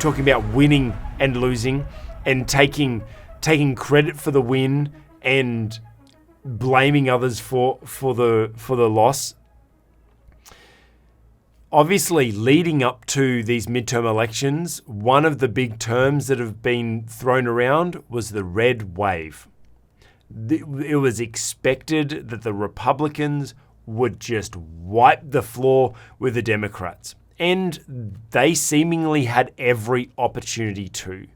talking about winning and losing and taking credit for the win and blaming others for the loss. Obviously, leading up to these midterm elections, one of the big terms that have been thrown around was the red wave. It was expected that the Republicans would just wipe the floor with the Democrats, and they seemingly had every opportunity to.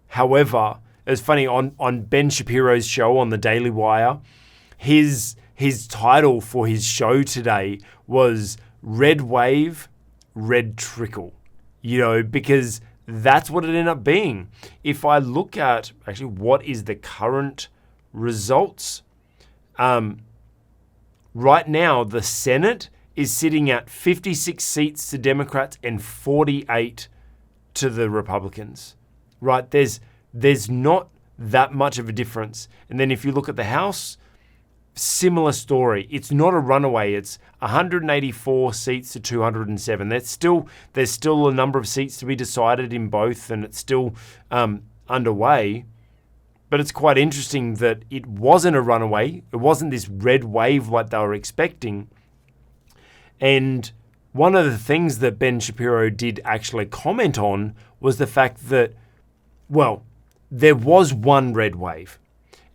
However, it was funny, on Ben Shapiro's show on the Daily Wire, his title for his show today was Red Wave, Red Trickle, because that's what it ended up being. If I look at actually what is the current results, right now the Senate is sitting at 56 seats to Democrats and 48 to the Republicans. Right, there's not that much of a difference. And then if you look at the House, similar story. It's not a runaway. It's 184 seats to 207. There's still a number of seats to be decided in both, and it's still underway. But it's quite interesting that it wasn't a runaway. It wasn't this red wave like they were expecting. And one of the things that Ben Shapiro did actually comment on was the fact that, well, there was one red wave.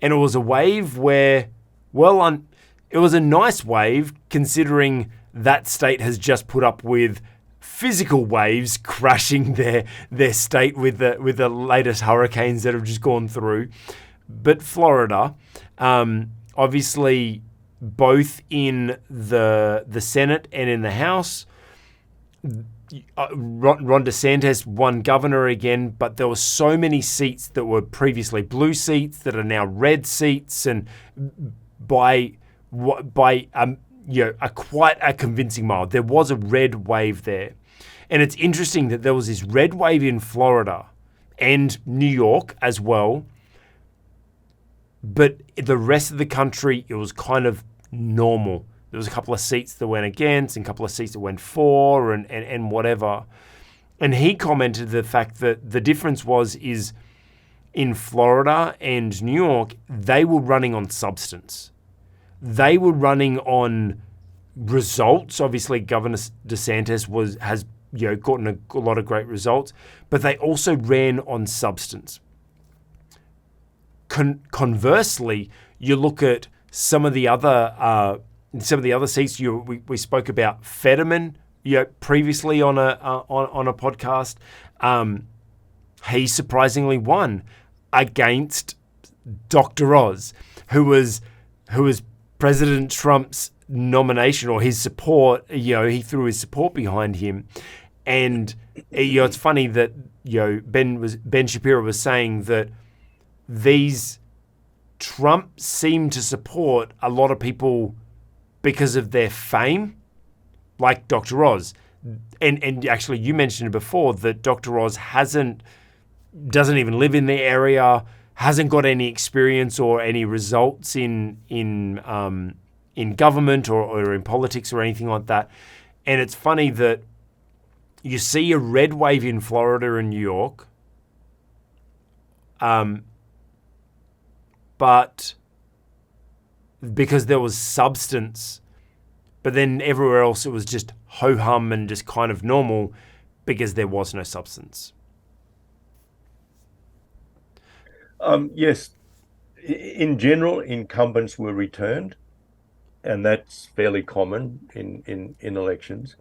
And it was a wave where, it was a nice wave considering that state has just put up with physical waves crashing their state with the latest hurricanes that have just gone through. But Florida, obviously, both in the Senate and in the House, Ron DeSantis won governor again, but there were so many seats that were previously blue seats that are now red seats, and by quite a convincing margin. There was a red wave there. And it's interesting that there was this red wave in Florida and New York as well. But the rest of the country, it was kind of normal. There was a couple of seats that went against and a couple of seats that went for and whatever. And he commented the fact that the difference is in Florida and New York, they were running on substance. They were running on results. Obviously, Governor DeSantis has gotten a lot of great results, but they also ran on substance. Conversely, you look at some of the other seats. We spoke about Fetterman, previously on a podcast. He surprisingly won against Dr. Oz, who was President Trump's nomination or his support. He threw his support behind him, and it's funny that Ben Shapiro was saying that Trump seemed to support a lot of people because of their fame, like Dr. Oz. And actually, you mentioned before that Dr. Oz doesn't even live in the area, hasn't got any experience or any results in government or in politics or anything like that. And it's funny that you see a red wave in Florida and New York, but because there was substance, but then everywhere else it was just ho-hum and just kind of normal because there was no substance. Yes, in general, incumbents were returned, and that's fairly common in elections.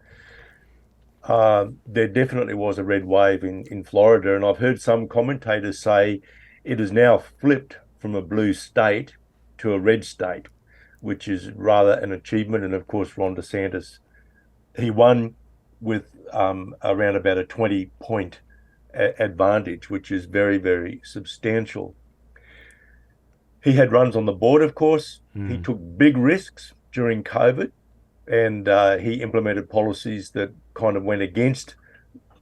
There definitely was a red wave in Florida, and I've heard some commentators say it is now flipped from a blue state to a red state, which is rather an achievement. And of course, Ron DeSantis, he won with around about a 20-point advantage, which is very, very substantial. He had runs on the board, of course. He took big risks during COVID, and he implemented policies that kind of went against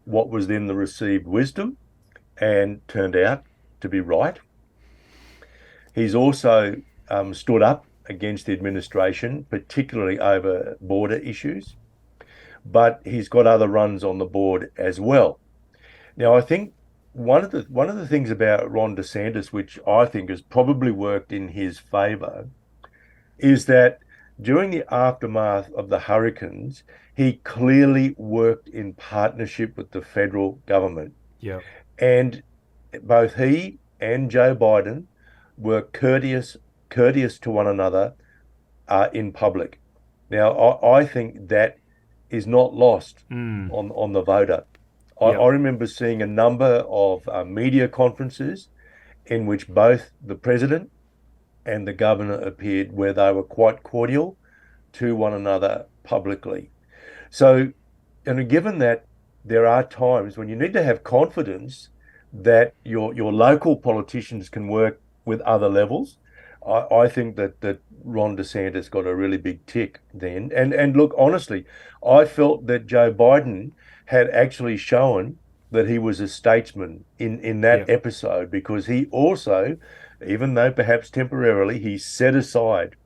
what was then the received wisdom and turned out to be right. He's also stood up against the administration, particularly over border issues, but he's got other runs on the board as well. Now, I think one of the things about Ron DeSantis, which I think has probably worked in his favor, is that during the aftermath of the hurricanes, he clearly worked in partnership with the federal government. Yeah. And both he and Joe Biden were courteous to one another in public. Now, I think that is not lost Mm. on the voter. I Yep. remember seeing a number of media conferences in which both the president and the governor appeared, where they were quite cordial to one another publicly. So, and given that there are times when you need to have confidence that your local politicians can work with other levels, I think that Ron DeSantis got a really big tick then. And look, honestly, I felt that Joe Biden had actually shown that he was a statesman in that Yep. episode, because he also, even though perhaps temporarily, he set aside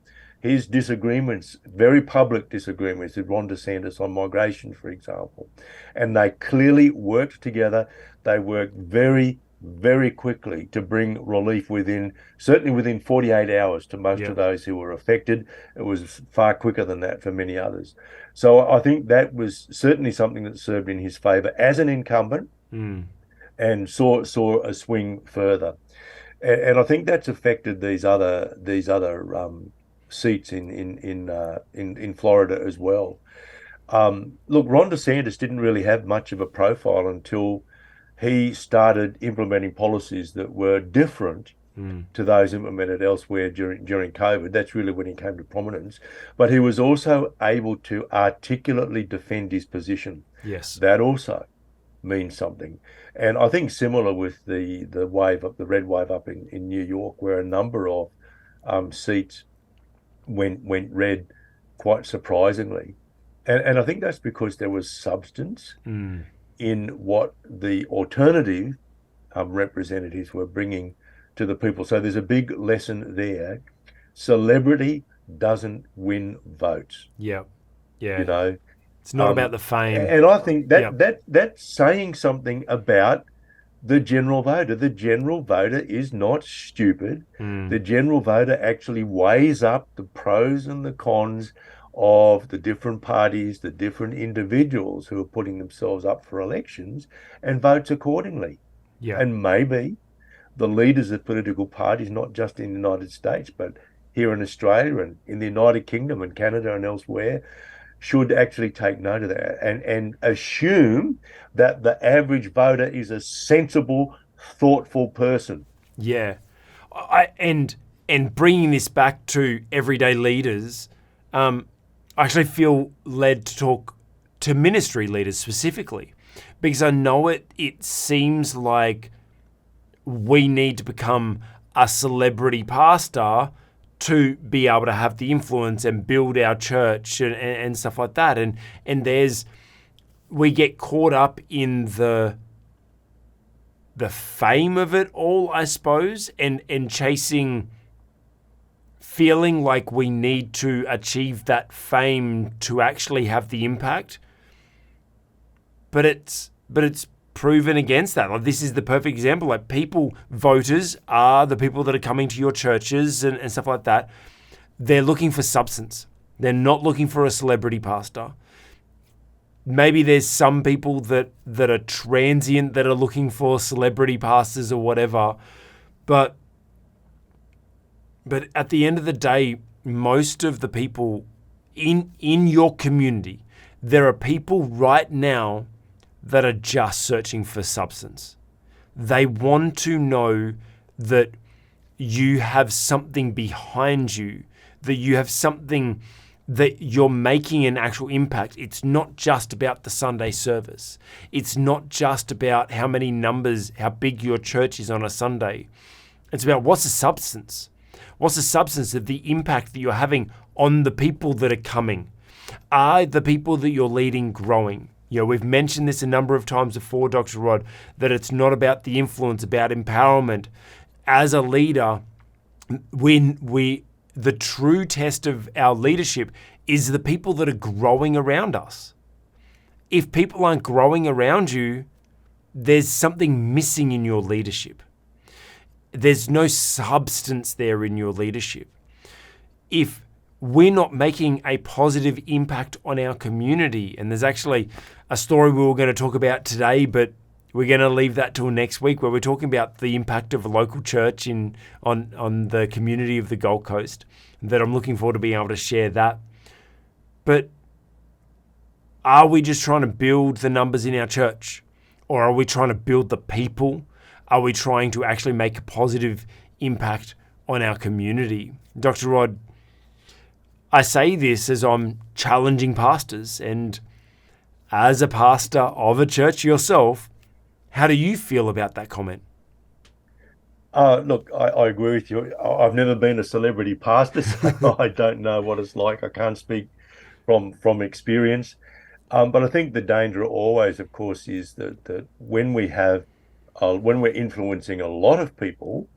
his disagreements, very public disagreements with Ron DeSantis on migration, for example. And they clearly worked together. They worked very, very quickly to bring relief certainly within 48 hours to most of Yep. those who were affected. It was far quicker than that for many others. So I think that was certainly something that served in his favor as an incumbent, Mm. and saw a swing further. And I think that's affected these other seats in Florida as well. Look, Ron DeSantis didn't really have much of a profile until he started implementing policies that were different Mm. to those implemented elsewhere during COVID. That's really when he came to prominence. But he was also able to articulately defend his position. Yes. That also means something. And I think similar with the red wave up in New York, where a number of seats went red quite surprisingly. And I think that's because there was substance Mm. in what the alternative representatives were bringing to the people. So there's a big lesson there. Celebrity doesn't win votes, Yep. Yeah. you know. It's not about the fame. And I think Yep. that's saying something about the general voter. The general voter is not stupid. Mm. The general voter actually weighs up the pros and the cons of the different parties, the different individuals who are putting themselves up for elections, and votes accordingly. Yep. And maybe the leaders of political parties, not just in the United States, but here in Australia and in the United Kingdom and Canada and elsewhere, should actually take note of that and assume that the average voter is a sensible, thoughtful person. Yeah. And bringing this back to everyday leaders, I actually feel led to talk to ministry leaders specifically, because I know it seems like we need to become a celebrity pastor to be able to have the influence and build our church and stuff like that. And we get caught up in the fame of it all, I suppose, and chasing, feeling like we need to achieve that fame to actually have the impact. But it's proven against that. Like, this is the perfect example. Like, voters are the people that are coming to your churches and stuff like that. They're looking for substance. They're not looking for a celebrity pastor. Maybe there's some people that are transient that are looking for celebrity pastors or whatever. But at the end of the day, most of the people in your community, there are people right now that are just searching for substance. They want to know that you have something behind you, that you have something that you're making an actual impact. It's not just about the Sunday service. It's not just about how many numbers, how big your church is on a Sunday. It's about what's the substance? What's the substance of the impact that you're having on the people that are coming? Are the people that you're leading growing? You know, we've mentioned this a number of times before, Dr. Rod, that it's not about the influence, about empowerment. As a leader, the true test of our leadership is the people that are growing around us. If people aren't growing around you, there's something missing in your leadership. There's no substance there in your leadership. If we're not making a positive impact on our community, and there's actually a story we were going to talk about today, but we're going to leave that till next week, where we're talking about the impact of a local church on the community of the Gold Coast, that I'm looking forward to being able to share that. But are we just trying to build the numbers in our church? Or are we trying to build the people? Are we trying to actually make a positive impact on our community? Dr. Rod, I say this as I'm challenging pastors, and as a pastor of a church yourself, how do you feel about that comment? Look, I agree with you. I've never been a celebrity pastor, so I don't know what it's like. I can't speak from experience. But I think the danger always, of course, is that when when we're influencing a lot of people,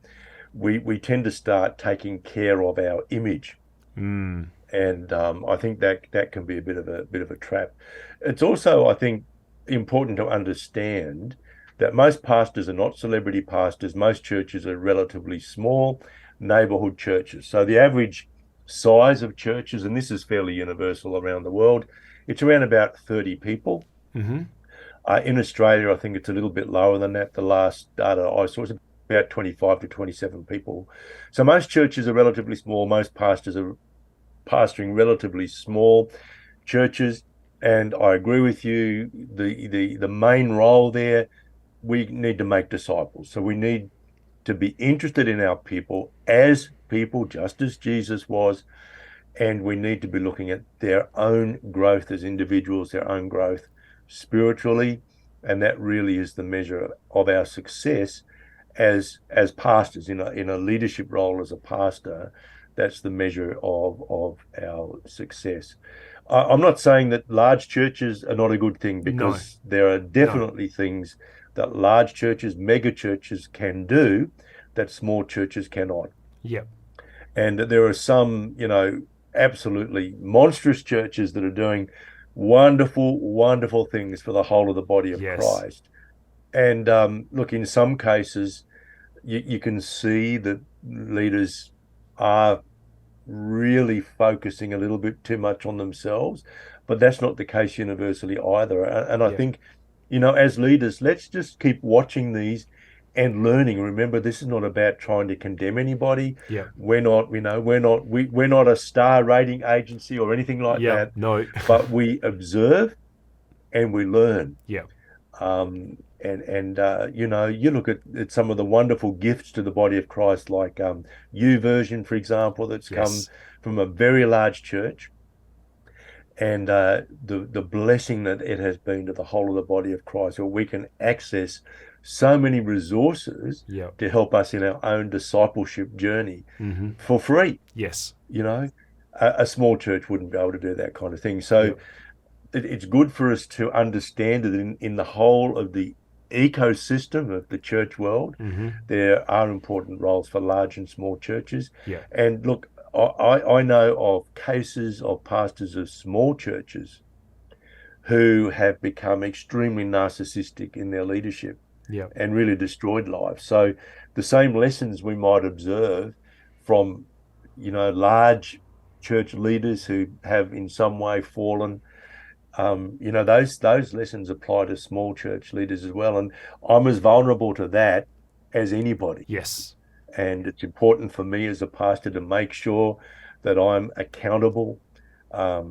we tend to start taking care of our image. Mm. And I think that can be a bit of a trap. It's also, I think, important to understand that most pastors are not celebrity pastors. Most churches are relatively small neighborhood churches. So the average size of churches, and this is fairly universal around the world, it's around about 30 people. Mm-hmm. In Australia, I think it's a little bit lower than that. The last data I saw was about 25 to 27 people. So most churches are relatively small. Most pastors are pastoring relatively small churches. And I agree with you. The main role there, we need to make disciples. So we need to be interested in our people as people, just as Jesus was. And we need to be looking at their own growth as individuals, their own growth spiritually. And that really is the measure of our success as pastors in a leadership role as a pastor. That's the measure of our success. I'm not saying that large churches are not a good thing, No, because there are definitely things that large churches, mega churches can do that small churches cannot. Yep. And there are some, absolutely monstrous churches that are doing wonderful, wonderful things for the whole of the body of Yes. Christ. And look, in some cases, you can see that leaders are really focusing a little bit too much on themselves, but that's not the case universally either. And I Yep. think, as leaders, let's just keep watching these and learning. Remember, this is not about trying to condemn anybody. Yep. We're not a star rating agency or anything like Yep. that, No. but we observe and we learn. Yep. You look at some of the wonderful gifts to the body of Christ, like version, for example, that's come Yes. from a very large church, and the blessing that it has been to the whole of the body of Christ, where we can access so many resources Yep. to help us in our own discipleship journey Mm-hmm. for free. Yes. A small church wouldn't be able to do that kind of thing. So Yep. it's good for us to understand that in the whole of the ecosystem of the church world, Mm-hmm. there are important roles for large and small churches. Yeah. And look, I know of cases of pastors of small churches who have become extremely narcissistic in their leadership Yeah. and really destroyed lives. So the same lessons we might observe from, large church leaders who have in some way fallen, those lessons apply to small church leaders as well. And I'm as vulnerable to that as anybody. Yes. And it's important for me as a pastor to make sure that I'm accountable. Our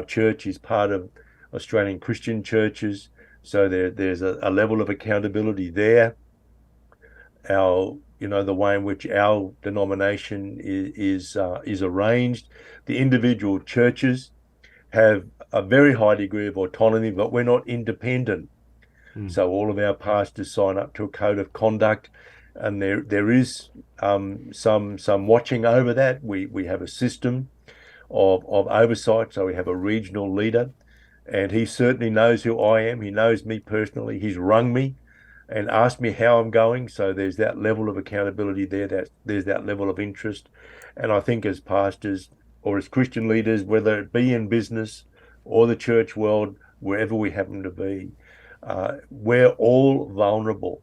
church is part of Australian Christian churches, so there's a level of accountability there. The way in which our denomination is arranged, the individual churches have a very high degree of autonomy, but we're not independent. So all of our pastors sign up to a code of conduct, and there is some watching over that. We have a system of oversight. So we have a regional leader, and he certainly knows who I am. He knows me personally. He's rung me and asked me how I'm going. So there's that level of accountability there. There's that level of interest. And I think as pastors or as Christian leaders, whether it be in business or the church world, wherever we happen to be, we're all vulnerable.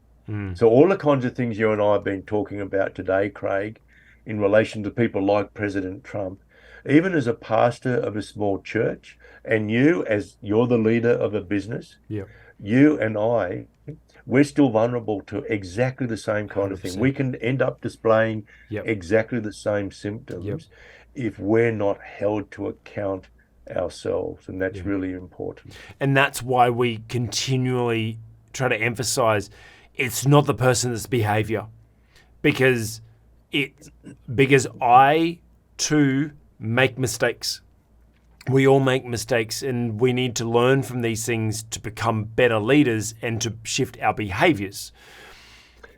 So all the kinds of things you and I have been talking about today, Craig, in relation to people like President Trump, even as a pastor of a small church, and you as you're the leader of a business, Yeah. you and I, we're still vulnerable to exactly the same kind of thing. 100%. We can end up displaying Yep. exactly the same symptoms if we're not held to account ourselves, and that's really important. And that's why we continually try to emphasize it's not the person's behavior, because I too make mistakes. We all make mistakes, and we need to learn from these things to become better leaders and to shift our behaviors,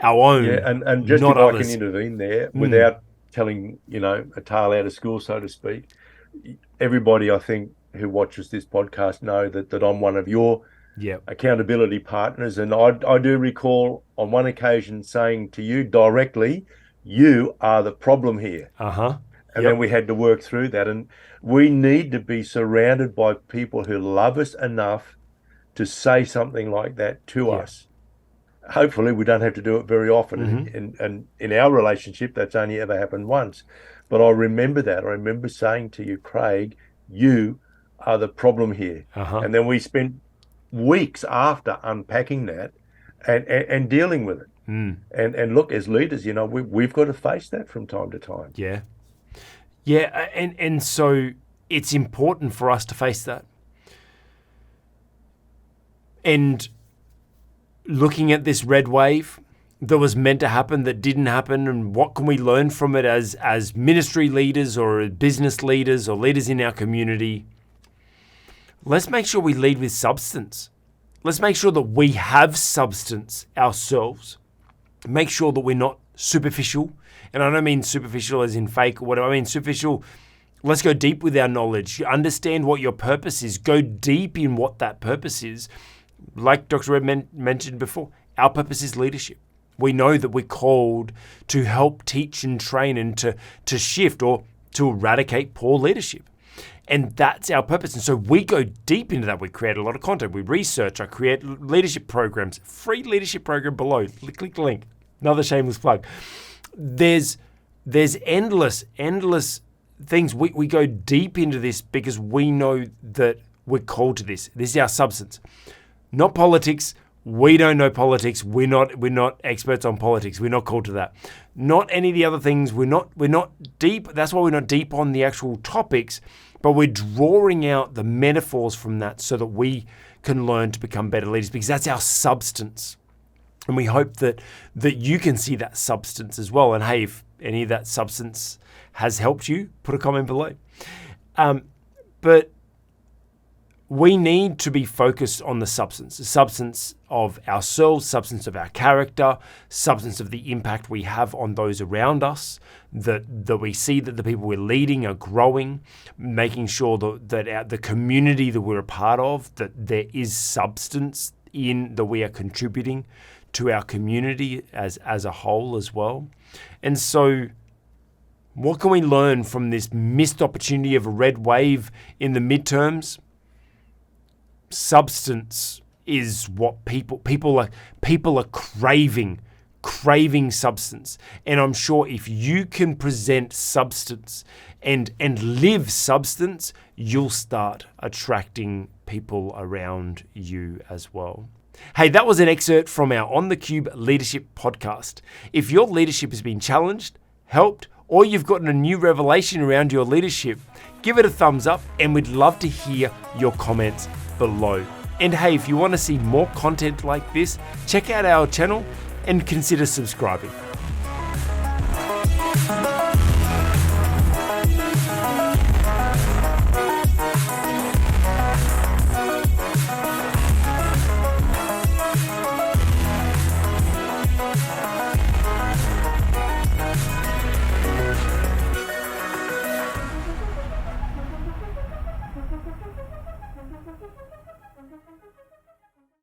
our own, and just not if I others. can intervene there without telling, a tale out of school, so to speak. Everybody, I think, who watches this podcast know that I'm one of your accountability partners. And I do recall on one occasion saying to you directly, you are the problem here. And then we had to work through that. And we need to be surrounded by people who love us enough to say something like that to us. Hopefully we don't have to do it very often. And in our relationship, that's only ever happened once. But I remember that. I remember saying to you, Craig, you are the problem here. And then we spent weeks after unpacking that and dealing with it. And look, as leaders, we've got to face that from time to time. And so it's important for us to face that. And looking at this red wave that was meant to happen, that didn't happen, and what can we learn from it as ministry leaders or business leaders or leaders in our community? Let's make sure we lead with substance. Let's make sure that we have substance ourselves. Make sure that we're not superficial. And I don't mean superficial as in fake or whatever. I mean superficial. Let's go deep with our knowledge. Understand what your purpose is. Go deep in what that purpose is. Like Dr. Red mentioned before, our purpose is leadership. We know that we're called to help teach and train and to shift or to eradicate poor leadership. And that's our purpose. And so we go deep into that. We create a lot of content. We research. I create leadership programs. Free leadership program below. Click the link. Another shameless plug. There's endless things. We go deep into this because we know that we're called to this. This is our substance. Not politics. We don't know politics. We're not experts on politics. We're not called to that. Not any of the other things. We're not deep. That's why we're not deep on the actual topics, but we're drawing out the metaphors from that so that we can learn to become better leaders, because that's our substance. And we hope that you can see that substance as well. And hey, if any of that substance has helped you, put a comment below. But we need to be focused on the substance of ourselves, substance of our character, substance of the impact we have on those around us, that we see that the people we're leading are growing, making sure that the community that we're a part of, that there is substance in that we are contributing to our community as a whole as well. And so what can we learn from this missed opportunity of a red wave in the midterms? Substance is what people are craving substance. And I'm sure if you can present substance and live substance, you'll start attracting people around you as well. Hey, that was an excerpt from our On the Cube Leadership podcast. If your leadership has been challenged, helped, or you've gotten a new revelation around your leadership, give it a thumbs up, and we'd love to hear your comments below. And hey, if you want to see more content like this, check out our channel and consider subscribing.